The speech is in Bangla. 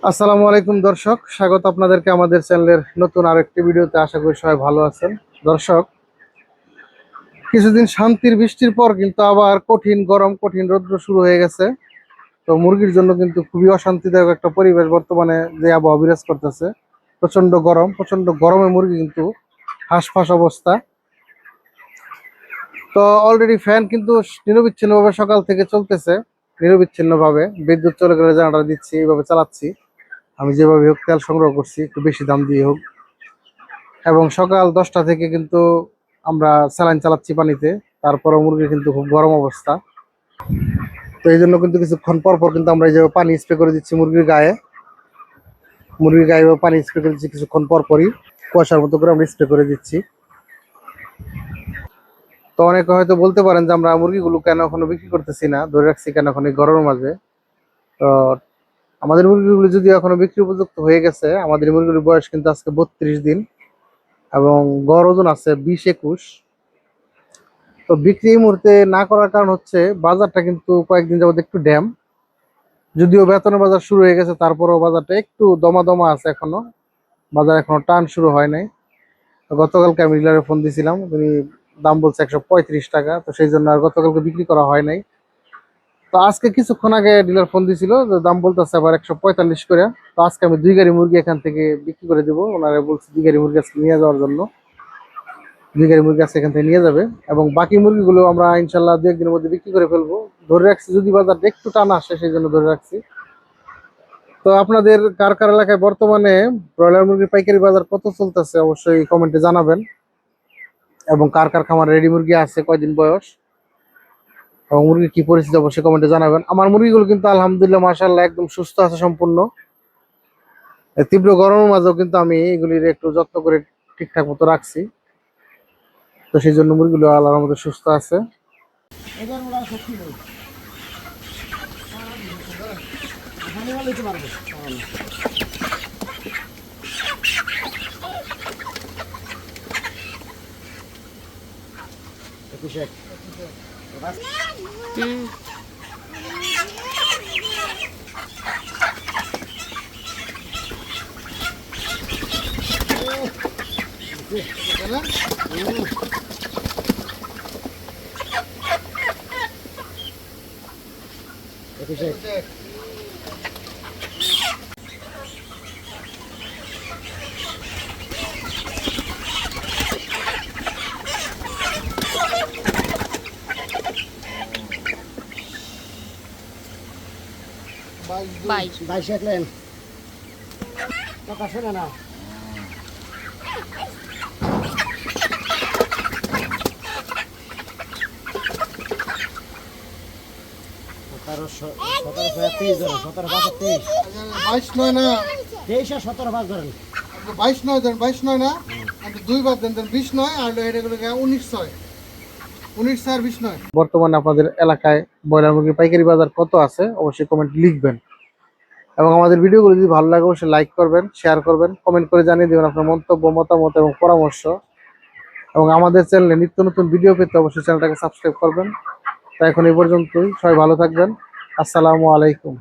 আসসালামু আলাইকুম দর্শক, স্বাগত আপনাদেরকে আমাদের চ্যানেলের নতুন আরেকটি ভিডিওতে। আশা করি সবাই ভালো আছেন। দর্শক, কিছুদিন শান্তির বৃষ্টির পর কিন্তু আবার কঠিন গরম, কঠিন রৌদ্র শুরু হয়ে গেছে। তো মুরগির জন্য কিন্তু খুবই অশান্তিদায়ক একটা পরিবেশ বর্তমানে যে আবহাওয়া বিরাজ করতেছে। প্রচন্ড গরম, প্রচন্ড গরমে মুরগি কিন্তু হাঁসফাঁস অবস্থা। তো অলরেডি ফ্যান কিন্তু নিরবিচ্ছিন্নভাবে সকাল থেকে চলতেছে। নিরবিচ্ছিন্নভাবে বিদ্যুৎ চলে গেলে জানাটা দিচ্ছি, এইভাবে চালাচ্ছি। আমি যেভাবে হোক তেল সংগ্রহ করছি, একটু বেশি দাম দিয়ে হোক। এবং সকাল 10টা থেকে কিন্তু আমরা স্যালাইন চালাচ্ছি পানিতে। তারপরও মুরগির কিন্তু খুব গরম অবস্থা। তো এই জন্য কিন্তু কিছুক্ষণ পর পর কিন্তু আমরা এই যে পানি স্প্রে করে দিচ্ছি মুরগির গায়ে পানি স্প্রে করে দিচ্ছি কিছুক্ষণ পর পরই। কুয়াশার মতো করে আমরা স্প্রে করে দিচ্ছি। তো অনেকে হয়তো বলতে পারেন যে আমরা মুরগিগুলো কেন এখনো বিক্রি করতেছি না, ধরে রাখছি কেন এখন এই গরমের মাঝে। তো আমাদের মুরগিগুলো যদি এখনো বিক্রি উপযুক্ত হয়ে গেছে। আমাদের মুরগির বয়স কিন্তু আজকে 32 দিন এবং গড় ওজন আছে 20-21। তো বিক্রি এই মুহূর্তে না করার কারণ হচ্ছে বাজারটা কিন্তু কয়েকদিন যাবত একটু ড্যাম। যদিও বেতনের বাজার শুরু হয়ে গেছে, তারপরেও বাজারটা একটু দমা দমা আছে এখনো। বাজার এখনো টান শুরু হয় নাই। তো গতকালকে আমি ডিলারে ফোন দিয়েছিলাম, উনি দাম বলছে 135 টাকা। তো সেই জন্য আর গতকালকে বিক্রি করা হয় নাই। তো আজকে কিছুক্ষণ আগে ডিলার ফোন দিছিল যে দাম বলতেছে আবার 145 করে। তো আজকে আমি 2 গাড়ি মুরগি এখান থেকে বিক্রি করে দিব। ওনারা বলছে 2 গাড়ি মুরগি আজকে নিয়ে যাওয়ার জন্য। 2 গাড়ি মুরগি আজকে এখান থেকে নিয়ে যাবে এবং বাকি মুরগিগুলো আমরা ইনশাল্লাহ 2-1 দিনের মধ্যে বিক্রি করে ফেলবো। ধরে রাখছি যদি বাজারটা একটু টান আসে, সেই জন্য ধরে রাখছি। তো আপনাদের কার কার এলাকায় বর্তমানে ব্রয়লার মুরগির পাইকারি বাজার কত চলতেছে অবশ্যই কমেন্টে জানাবেন। এবং কার কার খামারে রেডি মুরগি আছে, কয়দিন বয়স এবং মুরগির কি পরিস্থিতি অবশ্যই কমেন্টে জানাবেন। আমার মুরগিগুলো কিন্তু আলহামদুলিল্লাহ মাশাআল্লাহ একদম সুস্থ আছে সম্পূর্ণ। এই তীব্র গরমের মাঝেও কিন্তু আমি এগুলির একটু যত্ন করে ঠিকঠাক মতো রাখছি। তো সেই জন্য মুরগিগুলো আল্লাহর মধ্যে সুস্থ আছে। বাইশ রাখলেন কথা শোনে না। বাইশ নয় না, 23 আর 17 5 ধরেন। 22 নয় ধরেন, 22 নয় না, 2 বার দেন, 20 নয় আর এটা 19 আর 20 নয়। বর্তমানে আপনাদের এলাকায় ব্রয়লার মুরগির পাইকারি বাজার কত আছে অবশ্যই কমেন্ট লিখবেন। এবং আমাদের ভিডিওগুলো যদি ভালো লাগে অবশ্যই লাইক করবেন, শেয়ার করবেন, কমেন্ট করে জানিয়ে দেবেন আপনার মন্তব্য, মতামত এবং পরামর্শ। এবং আমাদের চ্যানেলে নিত্য নতুন ভিডিও পেতে অবশ্যই চ্যানেলটাকে সাবস্ক্রাইব করবেন। তো এখন এই পর্যন্তই, সবাই ভালো থাকবেন। আসসালামু আলাইকুম।